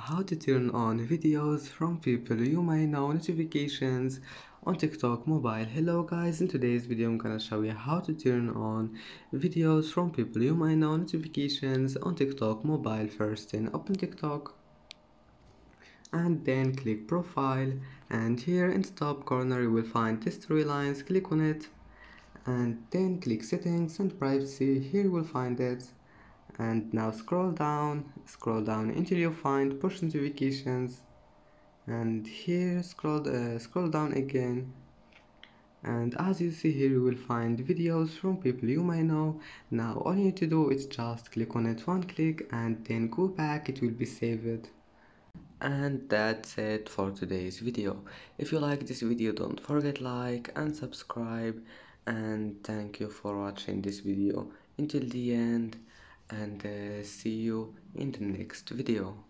how to turn on videos from people you may know notifications on TikTok mobile. Hello guys, in today's video I'm gonna show you how to turn on videos from people you may know notifications on TikTok mobile. First, then open TikTok and then click profile, and here in the top corner you will find test storylines. Click on it and then click settings and privacy. Here you will find it, and now scroll down until you find push notifications, and here scroll down again, and as you see here you will find videos from people you may know. Now all you need to do is just click on it, one click, and then go back, it will be saved. And that's it for today's video. If you like this video, don't forget like and subscribe, and thank you for watching this video until the end, and see you in the next video.